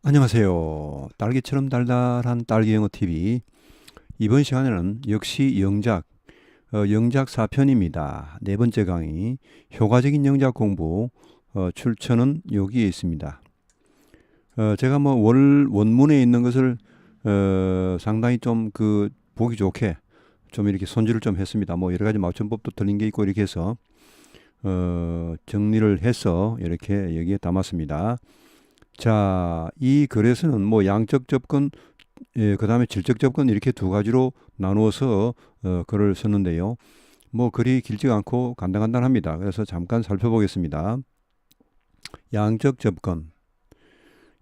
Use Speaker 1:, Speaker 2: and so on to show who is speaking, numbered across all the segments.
Speaker 1: 안녕하세요. 딸기처럼 달달한 딸기영어 TV. 이번 시간에는 역시 영작, 영작 4편입니다. 네 번째 강의, 효과적인 영작 공부, 출처는 여기에 있습니다. 제가 뭐 원문에 있는 것을 상당히 좀 보기 좋게 좀 이렇게 손질을 좀 했습니다. 뭐 여러 가지 맞춤법도 틀린 게 있고 이렇게 해서 정리를 해서 이렇게 여기에 담았습니다. 자, 이 글에서는 뭐 양적 접근, 그 다음에 질적 접근 이렇게 두 가지로 나누어서 글을 썼는데요. 뭐 글이 길지 않고 간단간단합니다. 그래서 잠깐 살펴보겠습니다. 양적 접근.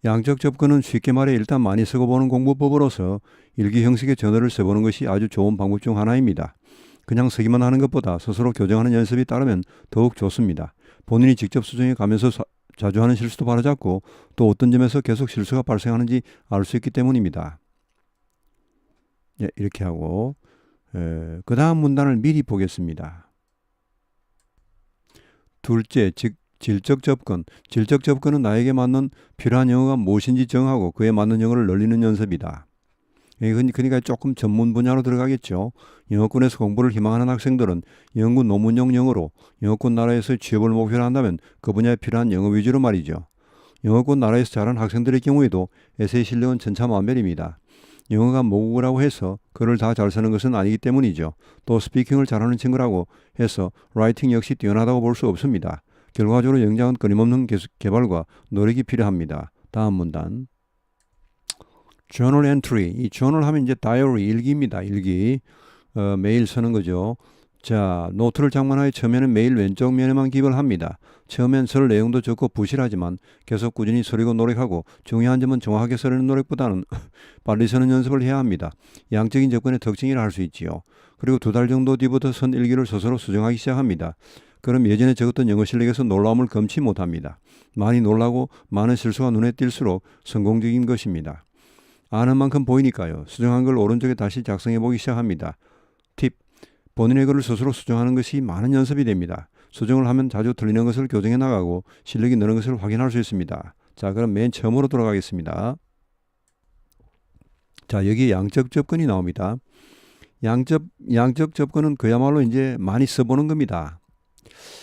Speaker 1: 양적 접근은 쉽게 말해 일단 많이 쓰고 보는 공부법으로서 일기 형식의 전어를 써보는 것이 아주 좋은 방법 중 하나입니다. 그냥 쓰기만 하는 것보다 스스로 교정하는 연습이 따르면 더욱 좋습니다. 본인이 직접 수정해 가면서 자주 하는 실수도 바로잡고 또 어떤 점에서 계속 실수가 발생하는지 알 수 있기 때문입니다. 예, 이렇게 하고 그 다음 문단을 미리 보겠습니다. 둘째, 즉 질적 접근. 질적 접근은 나에게 맞는 필요한 영어가 무엇인지 정하고 그에 맞는 영어를 늘리는 연습이다. 그러니까 조금 전문 분야로 들어가겠죠. 영어권에서 공부를 희망하는 학생들은 영어권 논문용 영어로 영어권 나라에서 취업을 목표로 한다면 그 분야에 필요한 영어 위주로 말이죠. 영어권 나라에서 자란 학생들의 경우에도 에세이 실력은 천차만별입니다. 영어가 모국어라고 해서 글을 다 잘 쓰는 것은 아니기 때문이죠. 또 스피킹을 잘하는 친구라고 해서 라이팅 역시 뛰어나다고 볼 수 없습니다. 결과적으로 영작은 끊임없는 개발과 노력이 필요합니다. 다음 문단. journal entry. 이 journal 하면 이제 diary, 일기입니다. 일기. 매일 쓰는 거죠. 자, 노트를 장만하여 처음에는 매일 왼쪽 면에만 기입을 합니다. 처음엔 쓸 내용도 적고 부실하지만 계속 꾸준히 쓰려고 노력하고 중요한 점은 정확하게 쓰려는 노력보다는 빨리 쓰는 연습을 해야 합니다. 양적인 접근의 특징이라 할 수 있지요. 그리고 두 달 정도 뒤부터 쓴 일기를 스스로 수정하기 시작합니다. 그럼 예전에 적었던 영어 실력에서 놀라움을 금치 못합니다. 많이 놀라고 많은 실수가 눈에 띌수록 성공적인 것입니다. 아는 만큼 보이니까요. 수정한 걸 오른쪽에 다시 작성해 보기 시작합니다. 팁. 본인의 글을 스스로 수정하는 것이 많은 연습이 됩니다. 수정을 하면 자주 틀리는 것을 교정해 나가고 실력이 느는 것을 확인할 수 있습니다. 자, 그럼 맨 처음으로 돌아가겠습니다. 자, 여기 양적 접근이 나옵니다. 양적 접근은 그야말로 이제 많이 써보는 겁니다.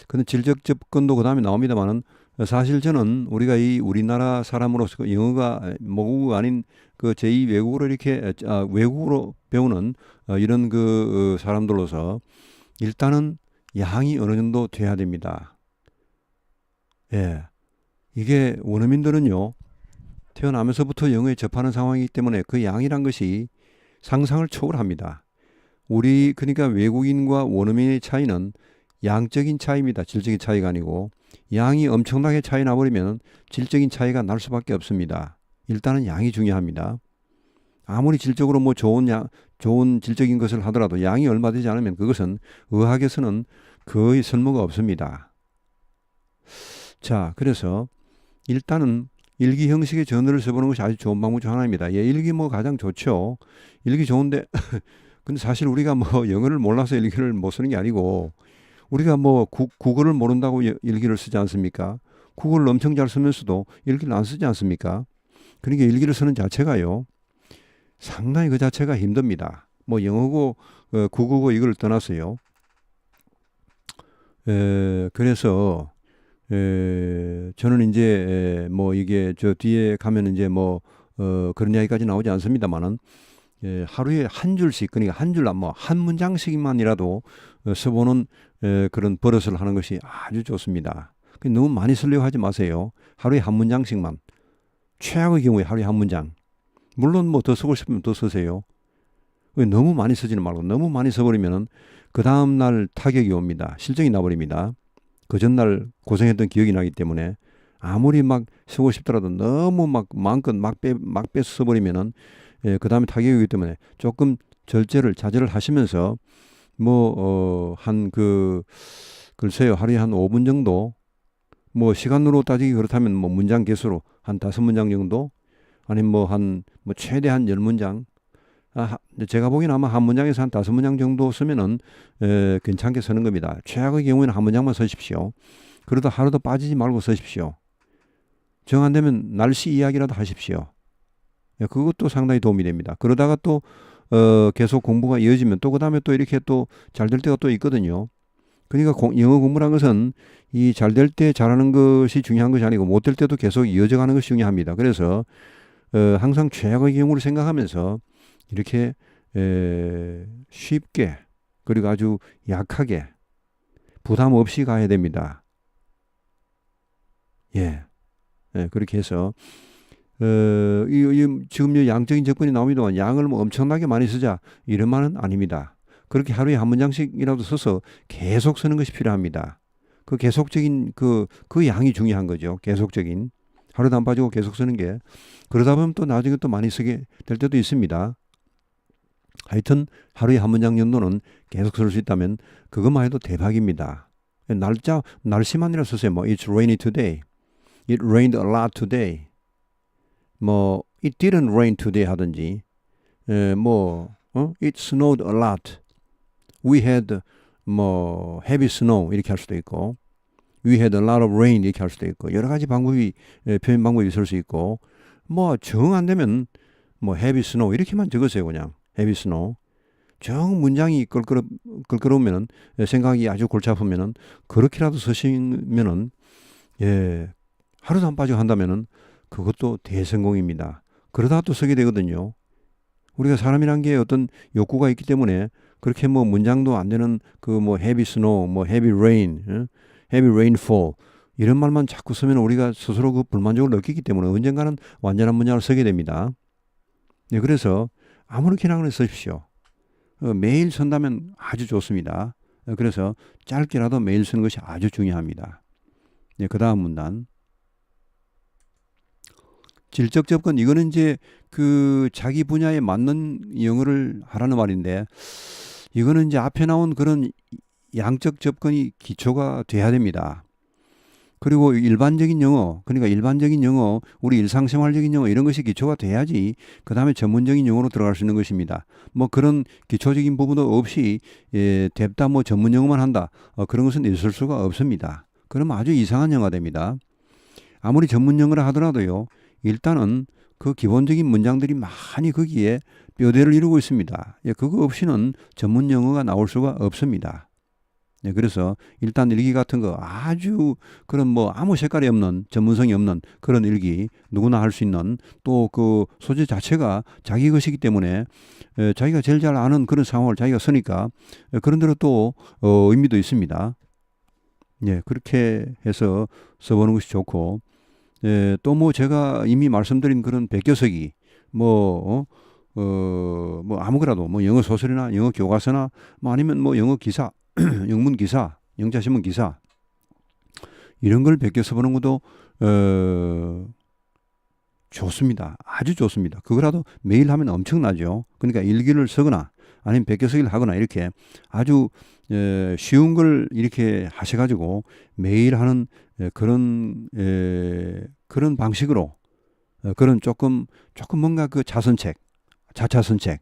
Speaker 1: 근데 질적 접근도 그 다음에 나옵니다만은 사실 저는 우리가 이 우리나라 사람으로서 영어가 모국어가 아닌 그 제2 외국어로 이렇게 외국어로 배우는 이런 사람들로서 일단은 양이 어느 정도 돼야 됩니다. 예. 이게 원어민들은요, 태어나면서부터 영어에 접하는 상황이기 때문에 그 양이란 것이 상상을 초월합니다. 그러니까 외국인과 원어민의 차이는 양적인 차이입니다. 질적인 차이가 아니고 양이 엄청나게 차이 나버리면 질적인 차이가 날 수밖에 없습니다. 일단은 양이 중요합니다. 아무리 질적으로 뭐 좋은 질적인 것을 하더라도 양이 얼마 되지 않으면 그것은 의학에서는 거의 쓸모가 없습니다. 자, 그래서 일단은 일기 형식의 전어를 써보는 것이 아주 좋은 방법 중 하나입니다. 예, 일기 뭐 가장 좋죠. 일기 좋은데 근데 사실 우리가 뭐 영어를 몰라서 일기를 못 쓰는 게 아니고 우리가 뭐 국어를 모른다고 일기를 쓰지 않습니까? 국어를 엄청 잘 쓰면서도 일기를 안 쓰지 않습니까? 그러니까 일기를 쓰는 자체가요. 상당히 그 자체가 힘듭니다. 뭐 영어고 국어고 이걸 떠나서요. 그래서 저는 이제 뭐 이게 저 뒤에 가면 이제 뭐 그런 이야기까지 나오지 않습니다만은 하루에 한 줄씩 그러니까 한 줄 뭐 한 문장씩만이라도 써보는 그런 버릇을 하는 것이 아주 좋습니다. 너무 많이 쓰려고 하지 마세요. 하루에 한 문장씩만. 최악의 경우에 하루에 한 문장. 물론 뭐 더 쓰고 싶으면 더 쓰세요. 너무 많이 쓰지는 말고 너무 많이 써버리면은 그 다음날 타격이 옵니다. 실정이 나버립니다. 그 전날 고생했던 기억이 나기 때문에 아무리 막 쓰고 싶더라도 너무 막 마음껏 막 빼서 써버리면은 그 다음에 타격이 오기 때문에 조금 자제를 하시면서 글쎄요, 하루에 한 5분 정도, 뭐 시간으로 따지기 그렇다면 뭐 문장 개수로 한 5문장 정도, 아니면 뭐 최대한 10문장. 제가 보기에는 아마 한 문장에서 한 5문장 정도 쓰면은 괜찮게 쓰는 겁니다. 최악의 경우에는 한 문장만 쓰십시오. 그러다 하루도 빠지지 말고 쓰십시오. 정 안 되면 날씨 이야기라도 하십시오. 예, 그것도 상당히 도움이 됩니다. 그러다가 또 계속 공부가 이어지면 또 그다음에 또 이렇게 또 잘 될 때가 또 있거든요. 그러니까 영어 공부란 것은 이 잘 될 때 잘하는 것이 중요한 것이 아니고 못 될 때도 계속 이어져 가는 것이 중요합니다. 그래서 항상 최악의 경우를 생각하면서 이렇게 쉽게 그리고 아주 약하게 부담 없이 가야 됩니다. 예, 그렇게 해서 지금 이 양적인 접근이 나옵니다만 양을 뭐 엄청나게 많이 쓰자 이런 말은 아닙니다. 그렇게 하루에 한 문장씩이라도 써서 계속 쓰는 것이 필요합니다. 그 계속적인 그 양이 중요한 거죠. 계속적인 하루도 안 빠지고 계속 쓰는 게 그러다 보면 또 나중에 또 많이 쓰게 될 때도 있습니다. 하여튼 하루에 한 문장 정도는 계속 쓸 수 있다면 그것만 해도 대박입니다. 날씨만이라 쓰세요. 뭐 It's rainy today. It rained a lot today. 뭐 It didn't rain today 하든지 It snowed a lot. We had 뭐 heavy snow 이렇게 할 수도 있고 We had a lot of rain 이렇게 할 수도 있고 여러 가지 방법이 표현 방법이 있을 수 있고 뭐 정 안 되면 뭐 heavy snow 이렇게만 적으세요. 그냥 heavy snow. 정 문장이 껄끄러우면은 생각이 아주 골치 아프면은 그렇게라도 쓰시면은 하루도 안 빠지고 한다면은 그것도 대성공입니다. 그러다 또 쓰게 되거든요. 우리가 사람이란 게 어떤 욕구가 있기 때문에 그렇게 뭐 문장도 안 되는 그 뭐 heavy snow, 뭐 heavy rain, heavy rainfall 이런 말만 자꾸 쓰면 우리가 스스로 그 불만족을 느끼기 때문에 언젠가는 완전한 문장을 쓰게 됩니다. 그래서 아무렇게나 그냥 쓰십시오. 매일 쓴다면 아주 좋습니다. 그래서 짧게라도 매일 쓰는 것이 아주 중요합니다. 그 다음 문단. 질적 접근 이거는 이제 그 자기 분야에 맞는 영어를 하라는 말인데 이거는 이제 앞에 나온 그런 양적 접근이 기초가 돼야 됩니다. 그리고 일반적인 영어, 그러니까 일반적인 영어, 우리 일상생활적인 영어 이런 것이 기초가 돼야지 그 다음에 전문적인 영어로 들어갈 수 있는 것입니다. 뭐 그런 기초적인 부분도 없이 뎁다 뭐 전문 영어만 한다. 그런 것은 있을 수가 없습니다. 그러면 아주 이상한 영어가 됩니다. 아무리 전문 영어라 하더라도요. 일단은 그 기본적인 문장들이 많이 거기에 뼈대를 이루고 있습니다. 그거 없이는 전문 영어가 나올 수가 없습니다. 그래서 일단 일기 같은 거 아주 그런 뭐 아무 색깔이 없는 전문성이 없는 그런 일기 누구나 할 수 있는 또 그 소재 자체가 자기 것이기 때문에 자기가 제일 잘 아는 그런 상황을 자기가 쓰니까 그런 대로 또 의미도 있습니다. 그렇게 해서 써보는 것이 좋고 또 뭐 제가 이미 말씀드린 그런 베껴쓰기 뭐 아무거라도 뭐 영어 소설이나 영어 교과서나 뭐 아니면 뭐 영어 기사 영문 기사, 영자신문 기사 이런 걸 베껴 써보는 것도 좋습니다. 아주 좋습니다. 그거라도 매일 하면 엄청나죠. 그러니까 일기를 쓰거나 아니면 베껴 쓰기를 하거나 이렇게 아주 쉬운 걸 이렇게 하셔가지고 매일 하는 그런 방식으로 그런 조금 뭔가 그 자차 선책을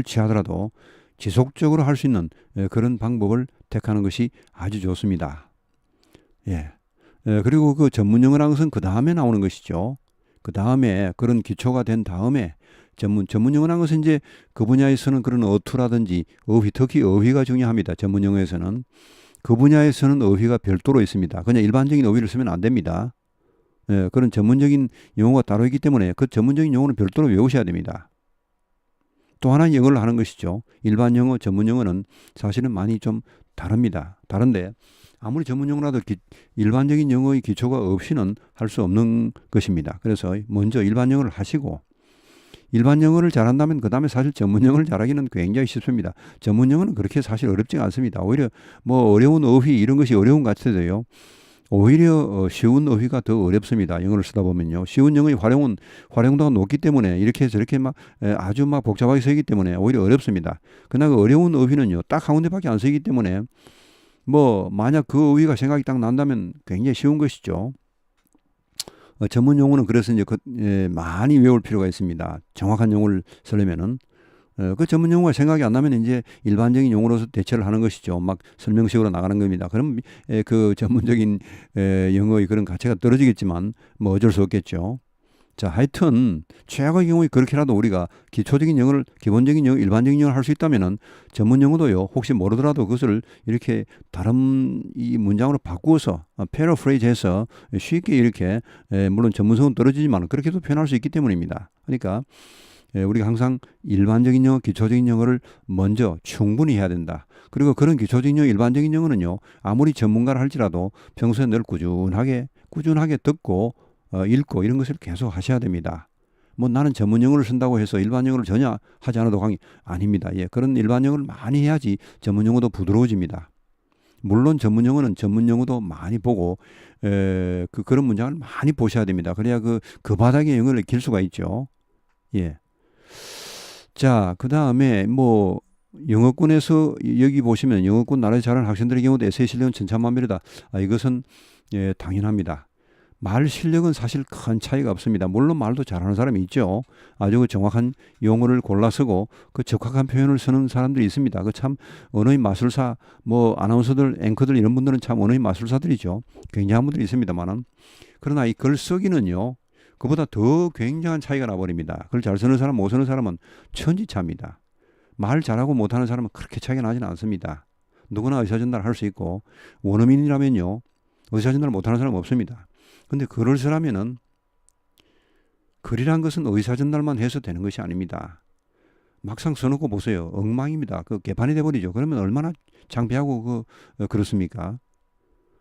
Speaker 1: 취하더라도 지속적으로 할 수 있는 그런 방법을 택하는 것이 아주 좋습니다. 그리고 그 전문 영어라는 것은 그 다음에 나오는 것이죠. 그 다음에 그런 기초가 된 다음에 전문 영어라는 것은 이제 그 분야에서는 그런 어투라든지 어휘, 특히 어휘가 중요합니다. 전문 영어에서는 그 분야에서는 어휘가 별도로 있습니다. 그냥 일반적인 어휘를 쓰면 안 됩니다. 그런 전문적인 용어가 따로 있기 때문에 그 전문적인 용어는 별도로 외우셔야 됩니다. 또 하나 영어를 하는 것이죠. 일반 영어, 전문 영어는 사실은 많이 좀 다릅니다. 다른데 아무리 전문 영어라도 일반적인 영어의 기초가 없이는 할 수 없는 것입니다. 그래서 먼저 일반 영어를 하시고 일반 영어를 잘한다면 그 다음에 사실 전문 영어를 잘하기는 굉장히 쉽습니다. 전문 영어는 그렇게 사실 어렵지가 않습니다. 오히려 뭐 어려운 어휘 이런 것이 어려운 것 같아도요. 오히려 쉬운 어휘가 더 어렵습니다. 영어를 쓰다 보면요. 쉬운 영어의 활용도가 높기 때문에 이렇게 저렇게 막 아주 막 복잡하게 쓰기 때문에 오히려 어렵습니다. 그러나 그 어려운 어휘는요. 딱 한 군데밖에 안 쓰기 때문에 뭐 만약 그 어휘가 생각이 딱 난다면 굉장히 쉬운 것이죠. 전문 용어는 그래서 이제 많이 외울 필요가 있습니다. 정확한 용어를 쓰려면은 그 전문 용어가 생각이 안 나면 이제 일반적인 용어로서 대체를 하는 것이죠. 막 설명식으로 나가는 겁니다. 그럼 그 전문적인 영어의 그런 가치가 떨어지겠지만 뭐 어쩔 수 없겠죠. 자, 하여튼 최악의 경우에 그렇게라도 우리가 기초적인 영어를 기본적인 영어, 일반적인 영어를 할 수 있다면은 전문 영어도요. 혹시 모르더라도 그것을 이렇게 다른 이 문장으로 바꾸어서 패러프레이즈해서 쉽게 이렇게 물론 전문성은 떨어지지만 그렇게도 표현할 수 있기 때문입니다. 그러니까 우리가 항상 일반적인 영어, 기초적인 영어를 먼저 충분히 해야 된다. 그리고 그런 기초적인 영어, 일반적인 영어는요. 아무리 전문가를 할지라도 평소에 늘 꾸준하게 듣고 읽고 이런 것을 계속 하셔야 됩니다. 뭐 나는 전문 영어를 쓴다고 해서 일반 영어를 전혀 하지 않아도 아닙니다. 예, 그런 일반 영어를 많이 해야지 전문 영어도 부드러워집니다. 물론 전문 영어는 전문 영어도 많이 보고 그런 문장을 많이 보셔야 됩니다. 그래야 그 바닥의 영어를 익힐 수가 있죠. 예. 자, 그 다음에 뭐 영어권에서 여기 보시면 영어권 나라에서 잘하는 학생들의 경우도 에세이 실력은 천차만별이다. 이것은 당연합니다. 말 실력은 사실 큰 차이가 없습니다. 물론 말도 잘하는 사람이 있죠. 아주 정확한 용어를 골라 쓰고 그 적확한 표현을 쓰는 사람들이 있습니다. 그 참 언어의 마술사, 뭐 아나운서들, 앵커들 이런 분들은 참 언어의 마술사들이죠. 굉장한 분들이 있습니다만은 그러나 이 글쓰기는요. 그보다 더 굉장한 차이가 나버립니다. 글 잘 쓰는 사람, 못 쓰는 사람은 천지차입니다. 말 잘하고 못하는 사람은 그렇게 차이가 나지는 않습니다. 누구나 의사전달 할 수 있고 원어민이라면요. 의사전달 못하는 사람은 없습니다. 근데 글을 쓰려면은 글이란 것은 의사전달만 해서 되는 것이 아닙니다. 막상 써놓고 보세요. 엉망입니다. 그 개판이 돼버리죠. 그러면 얼마나 창피하고 그렇습니까?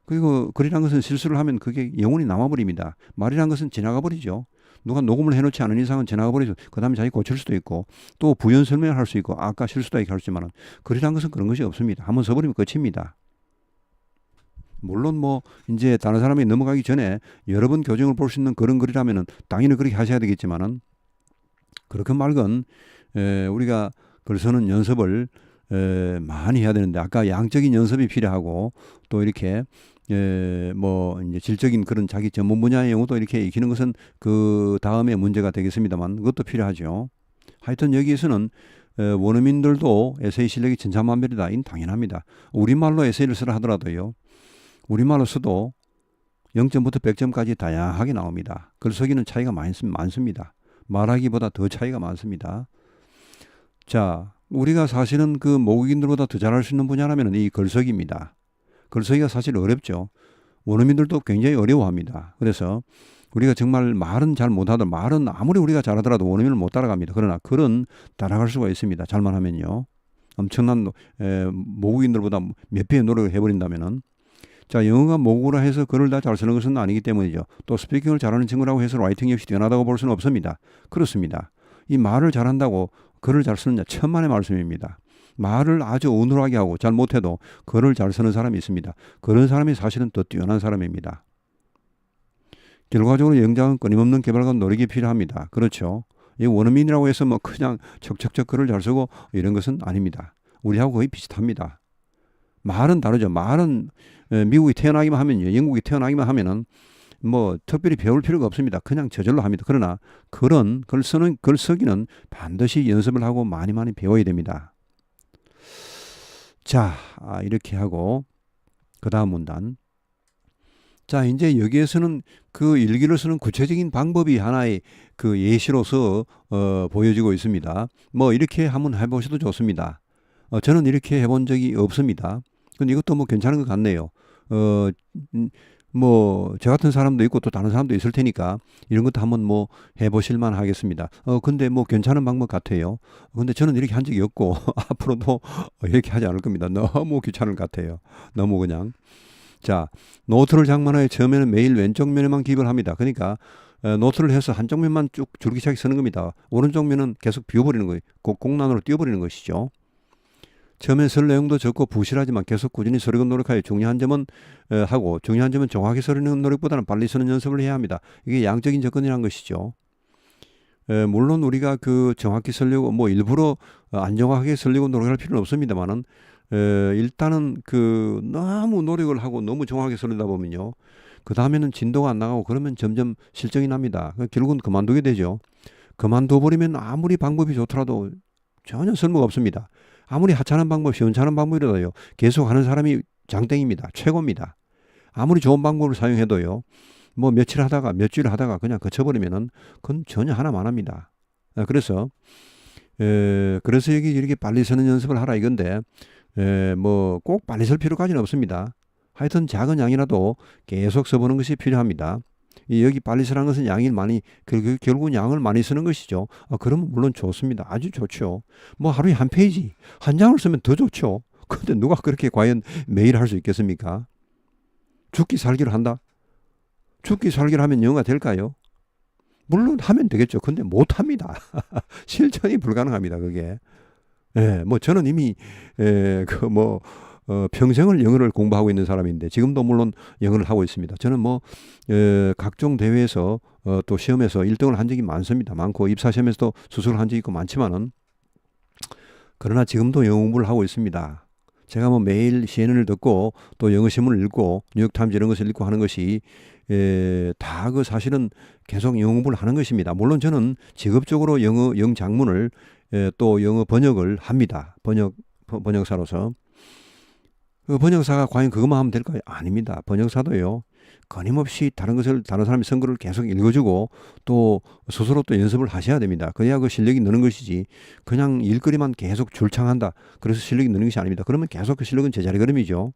Speaker 1: 그리고 글이란 것은 실수를 하면 그게 영원히 남아버립니다. 말이란 것은 지나가 버리죠. 누가 녹음을 해놓지 않은 이상은 지나가 버리죠. 그 다음에 자기 고칠 수도 있고 또 부연 설명을 할 수 있고 아까 실수다 이렇게 할 수 있지만 글이란 것은 그런 것이 없습니다. 한번 써버리면 끝입니다. 물론 뭐 이제 다른 사람이 넘어가기 전에 여러 번 교정을 볼 수 있는 그런 글이라면은 당연히 그렇게 하셔야 되겠지만은 그렇게 말건 우리가 글 쓰는 연습을 많이 해야 되는데 아까 양적인 연습이 필요하고 또 이렇게 뭐 이제 질적인 그런 자기 전문 분야의 영어도 이렇게 익히는 것은 그 다음에 문제가 되겠습니다만 그것도 필요하죠. 하여튼 여기에서는 원어민들도 에세이 실력이 천차만별이다. 이는 당연합니다. 우리말로 에세이를 쓰라 하더라도요. 우리말로 써도 0점부터 100점까지 다양하게 나옵니다. 글쓰기는 차이가 많습니다. 말하기보다 더 차이가 많습니다. 자, 우리가 사실은 그 모국인들보다 더 잘할 수 있는 분야라면 이 글쓰기입니다. 글쓰기가 사실 어렵죠. 원어민들도 굉장히 어려워합니다. 그래서 우리가 정말 말은 잘 못하더라도 말은 아무리 우리가 잘하더라도 원어민을 못 따라갑니다. 그러나 글은 따라갈 수가 있습니다. 잘만 하면요. 엄청난 모국인들보다 몇 배의 노력을 해버린다면은 자, 영어가 모국어라 해서 글을 다 잘 쓰는 것은 아니기 때문이죠. 또 스피킹을 잘하는 친구라고 해서 라이팅 역시 뛰어나다고 볼 수는 없습니다. 그렇습니다. 이 말을 잘한다고 글을 잘 쓰느냐 천만의 말씀입니다. 말을 아주 어눌하게 하고 잘 못해도 글을 잘 쓰는 사람이 있습니다. 그런 사람이 사실은 더 뛰어난 사람입니다. 결과적으로 영장은 끊임없는 개발과 노력이 필요합니다. 그렇죠. 이 원어민이라고 해서 뭐 그냥 척척척 글을 잘 쓰고 이런 것은 아닙니다. 우리하고 거의 비슷합니다. 말은 다르죠. 말은 미국이 태어나기만 하면요. 영국이 태어나기만 하면은 뭐 특별히 배울 필요가 없습니다. 그냥 저절로 합니다. 그러나 글쓰기는 반드시 연습을 하고 많이 배워야 됩니다. 자, 이렇게 하고 그 다음 문단. 자, 이제 여기에서는 그 일기를 쓰는 구체적인 방법이 하나의 그 예시로서 보여지고 있습니다. 뭐 이렇게 한번 해보셔도 좋습니다. 저는 이렇게 해본 적이 없습니다. 근데 이것도 뭐 괜찮은 것 같네요. 뭐 저 같은 사람도 있고 또 다른 사람도 있을 테니까 이런 것도 한번 뭐 해보실 만 하겠습니다. 근데 뭐 괜찮은 방법 같아요. 근데 저는 이렇게 한 적이 없고 앞으로도 이렇게 하지 않을 겁니다. 너무 귀찮을 것 같아요. 너무 그냥. 자, 노트를 장만하여 처음에는 매일 왼쪽 면에만 기입을 합니다. 그러니까 노트를 해서 한쪽 면만 쭉 줄기차게 쓰는 겁니다. 오른쪽 면은 계속 비워버리는 거예요. 공란으로 띄워버리는 것이죠. 처음에 쓸 내용도 적고 부실하지만 계속 꾸준히 쓰려고 노력하여 중요한 점은 하고 중요한 점은 정확히 쓰려는 노력보다는 빨리 쓰는 연습을 해야 합니다. 이게 양적인 접근이라는 것이죠. 물론 우리가 그 정확히 쓰려고 뭐 일부러 안 정확하게 쓰려고 노력할 필요는 없습니다만은 일단은 그 너무 노력을 하고 너무 정확하게 쓰려다 보면요. 그 다음에는 진도가 안 나가고 그러면 점점 실정이 납니다. 결국은 그만두게 되죠. 그만둬 버리면 아무리 방법이 좋더라도 전혀 쓸모가 없습니다. 아무리 하찮은 방법, 시원찮은 방법이라도요. 계속 하는 사람이 장땡입니다. 최고입니다. 아무리 좋은 방법을 사용해도요. 뭐 며칠 하다가 몇 주일 하다가 그냥 거쳐버리면은 그건 전혀 하나만 합니다. 그래서 여기 이렇게 빨리 쓰는 연습을 하라 이건데 뭐 꼭 빨리 쓸 필요까지는 없습니다. 하여튼 작은 양이라도 계속 써보는 것이 필요합니다. 여기 빨리 쓰라는 것은 양이 많이 결국은 양을 많이 쓰는 것이죠. 그러면 물론 좋습니다. 아주 좋죠. 뭐 하루에 한 페이지, 한 장을 쓰면 더 좋죠. 근데 누가 그렇게 과연 매일 할 수 있겠습니까? 죽기 살기를 한다? 죽기 살기를 하면 영어가 될까요? 물론 하면 되겠죠. 근데 못 합니다. 실천이 불가능합니다. 그게. 뭐 저는 이미 평생을 영어를 공부하고 있는 사람인데 지금도 물론 영어를 하고 있습니다. 저는 뭐 각종 대회에서 또 시험에서 1등을 한 적이 많습니다. 많고 입사시험에서도 수술을 한 적이 있고 많지만은 그러나 지금도 영어 공부를 하고 있습니다. 제가 뭐 매일 CNN을 듣고 또 영어 신문을 읽고 뉴욕타임즈 이런 것을 읽고 하는 것이 다 사실은 계속 영어 공부를 하는 것입니다. 물론 저는 직업적으로 영장문을 또 영어 번역을 합니다. 번역사로서. 번역사가 과연 그것만 하면 될까요? 아닙니다. 번역사도요. 끊임없이 다른 사람의 쓴 거를 계속 읽어주고 또 스스로 또 연습을 하셔야 됩니다. 그래야 그 실력이 느는 것이지 그냥 일거리만 계속 줄창한다. 그래서 실력이 느는 것이 아닙니다. 그러면 계속 그 실력은 제자리 걸음이죠.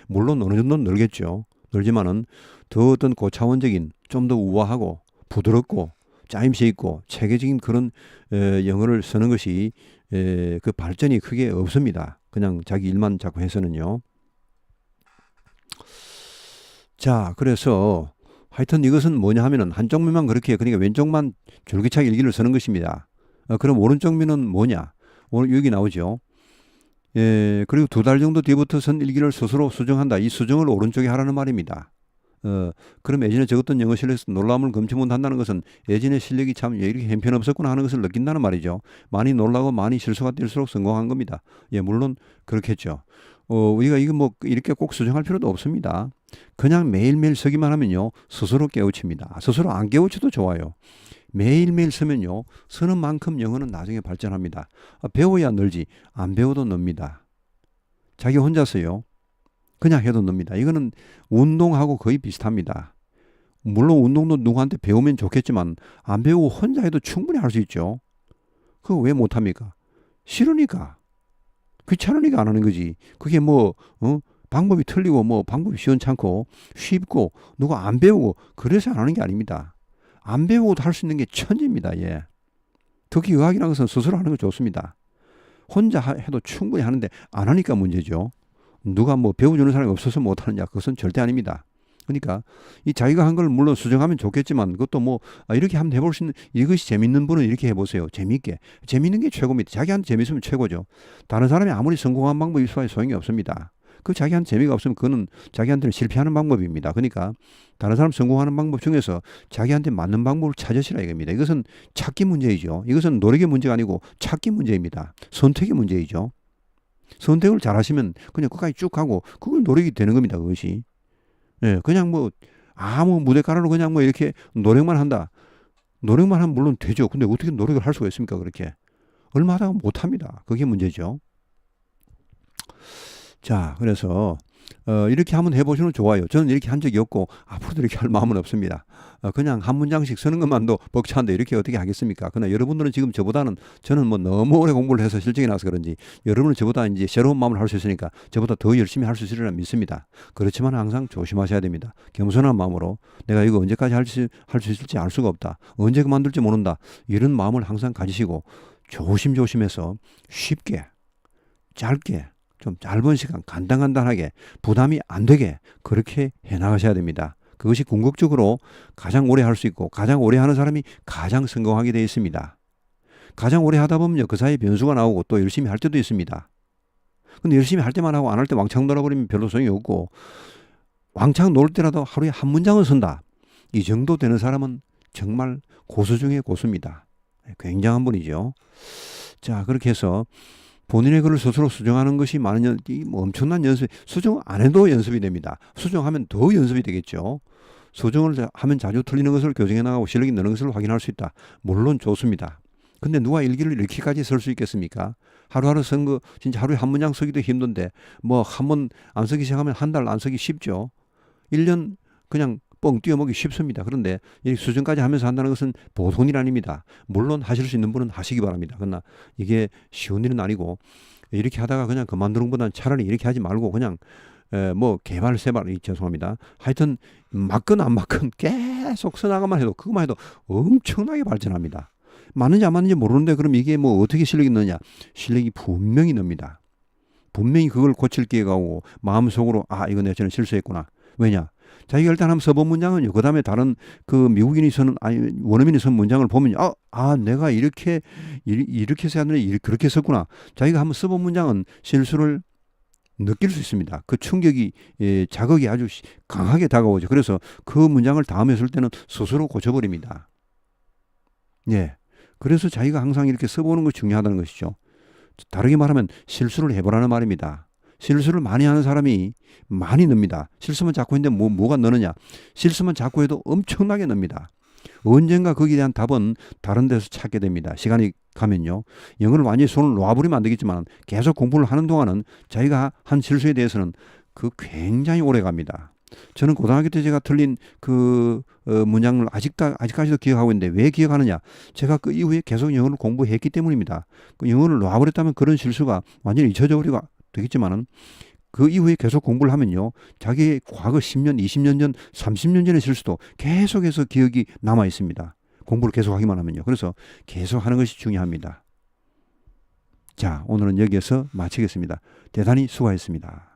Speaker 1: 물론 어느 정도는 늘겠죠. 늘지만은 더 어떤 고차원적인 좀 더 우아하고 부드럽고 짜임새 있고 체계적인 그런 영어를 쓰는 것이 그 발전이 크게 없습니다. 그냥 자기 일만 자꾸 해서는요. 자, 그래서 하여튼 이것은 뭐냐 하면은 한쪽 면만 그러니까 왼쪽만 줄기차게 일기를 쓰는 것입니다. 그럼 오른쪽 면은 뭐냐? 오늘 여기 나오죠. 그리고 2달 정도 뒤부터 쓴 일기를 스스로 수정한다. 이 수정을 오른쪽에 하라는 말입니다. 그럼 예전에 적었던 영어 실력에서 놀라움을 금치 못한다는 것은 예전의 실력이 참 이렇게 형편없었구나 하는 것을 느낀다는 말이죠. 많이 놀라고 많이 실수가 될수록 성공한 겁니다. 물론 그렇겠죠. 우리가 이거 뭐 이렇게 꼭 수정할 필요도 없습니다. 그냥 매일매일 쓰기만 하면요. 스스로 깨우칩니다. 스스로 안 깨우쳐도 좋아요. 매일매일 쓰면요. 쓰는 만큼 영어는 나중에 발전합니다. 배워야 늘지 안 배워도 늡니다. 자기 혼자서요. 그냥 해도 늡니다. 이거는 운동하고 거의 비슷합니다. 물론 운동도 누구한테 배우면 좋겠지만 안 배우고 혼자 해도 충분히 할 수 있죠. 그거 왜 못합니까? 싫으니까. 귀찮으니까 안 하는 거지. 그게 방법이 틀리고 방법이 시원찮고 쉽고 누가 안 배우고 그래서 안 하는 게 아닙니다. 안 배우고도 할 수 있는 게 천지입니다. 특히 의학이라는 것은 스스로 하는 거 좋습니다. 혼자 해도 충분히 하는데 안 하니까 문제죠. 누가 배워주는 사람이 없어서 못하느냐 그것은 절대 아닙니다. 그러니까 이 자기가 한 걸 물론 수정하면 좋겠지만 그것도 이렇게 한번 해볼 수 있는 이것이 재밌는 분은 이렇게 해보세요. 재밌는 게 최고입니다. 자기한테 재밌으면 최고죠. 다른 사람이 아무리 성공한 방법이 있어야 소용이 없습니다. 그 자기한테 재미가 없으면 그거는 자기한테는 실패하는 방법입니다. 그러니까 다른 사람 성공하는 방법 중에서 자기한테 맞는 방법을 찾으시라 이겁니다. 이것은 찾기 문제이죠. 이것은 노력의 문제가 아니고 찾기 문제입니다. 선택의 문제이죠. 선택을 잘 하시면 그냥 끝까지 쭉 하고 그건 노력이 되는 겁니다. 그것이. 그냥 아무 무대 깔아로 그냥 이렇게 노력만 한다. 노력만 하면 물론 되죠. 근데 어떻게 노력을 할 수가 있습니까? 그렇게. 얼마 하다가 못 합니다. 그게 문제죠. 자, 그래서 이렇게 한번 해보시면 좋아요. 저는 이렇게 한 적이 없고 앞으로도 이렇게 할 마음은 없습니다. 그냥 한 문장씩 쓰는 것만도 벅찬데 이렇게 어떻게 하겠습니까? 그러나 여러분들은 지금 저는 너무 오래 공부를 해서 실적이 나서 그런지 여러분은 저보다 이제 새로운 마음을 할 수 있으니까 저보다 더 열심히 할 수 있으리라 믿습니다. 그렇지만 항상 조심하셔야 됩니다. 겸손한 마음으로 내가 이거 언제까지 할 수 있을지 알 수가 없다. 언제 그만둘지 모른다. 이런 마음을 항상 가지시고 조심조심해서 쉽게 짧게 좀 짧은 시간 간단하게 부담이 안 되게 그렇게 해나가셔야 됩니다. 그것이 궁극적으로 가장 오래 할 수 있고 가장 오래 하는 사람이 가장 성공하게 되어 있습니다. 가장 오래 하다 보면요. 그 사이에 변수가 나오고 또 열심히 할 때도 있습니다. 근데 열심히 할 때만 하고 안 할 때 왕창 놀아버리면 별로 소용이 없고 왕창 놀 때라도 하루에 한 문장을 쓴다. 이 정도 되는 사람은 정말 고수 중에 고수입니다. 굉장한 분이죠. 자, 그렇게 해서 본인의 글을 스스로 수정하는 것이 엄청난 연습, 수정 안 해도 연습이 됩니다. 수정하면 더 연습이 되겠죠. 수정을 하면 자주 틀리는 것을 교정해 나가고 실력이 느는 것을 확인할 수 있다. 물론 좋습니다. 근데 누가 일기를 이렇게까지 쓸 수 있겠습니까? 하루하루 쓴 거 진짜 하루에 한 문장 쓰기도 힘든데 뭐 한 번 안 쓰기 시작하면 한 달 안 쓰기 쉽죠. 1년 그냥 뻥 뛰어먹기 쉽습니다. 그런데 이 수준까지 하면서 한다는 것은 보통 일 아닙니다. 물론 하실 수 있는 분은 하시기 바랍니다. 그러나 이게 쉬운 일은 아니고 이렇게 하다가 그냥 그만두는 것보다는 차라리 이렇게 하지 말고 그냥 뭐 개발세발 죄송합니다. 하여튼 맞건 안 맞건 계속 써나가만 해도 그것만 해도 엄청나게 발전합니다. 맞는지 안 맞는지 모르는데 그럼 이게 뭐 어떻게 실력이 느냐? 실력이 분명히 늡니다. 분명히 그걸 고칠 기회가 오고 마음속으로 아 이거 내가 저는 실수했구나. 왜냐? 자기가 일단 한번 써본 문장은요. 그 다음에 다른 그 미국인이 쓰는 아니 원어민이 쓴 문장을 보면 내가 이렇게 써야 되는데 그렇게 썼구나. 자기가 한번 써본 문장은 실수를 느낄 수 있습니다. 그 충격이 자극이 아주 강하게 다가오죠. 그래서 그 문장을 다음에 쓸 때는 스스로 고쳐버립니다. 예. 그래서 자기가 항상 이렇게 써보는 것이 중요하다는 것이죠. 다르게 말하면 실수를 해보라는 말입니다. 실수를 많이 하는 사람이 많이 늡니다. 실수만 자꾸 했는데 뭐가 느느냐? 실수만 자꾸 해도 엄청나게 늡니다. 언젠가 거기에 대한 답은 다른 데서 찾게 됩니다. 시간이 가면요. 영어를 완전히 손을 놓아버리면 안 되겠지만 계속 공부를 하는 동안은 자기가 한 실수에 대해서는 굉장히 오래 갑니다. 저는 고등학교 때 제가 틀린 그 문장을 아직까지도 기억하고 있는데 왜 기억하느냐? 제가 그 이후에 계속 영어를 공부했기 때문입니다. 그 영어를 놔버렸다면 그런 실수가 완전히 잊혀져 버리고 되겠지만은 그 이후에 계속 공부를 하면요. 자기의 과거 10년, 20년 전, 30년 전의 실수도 계속해서 기억이 남아 있습니다. 공부를 계속 하기만 하면요. 그래서 계속 하는 것이 중요합니다. 자, 오늘은 여기에서 마치겠습니다. 대단히 수고하셨습니다.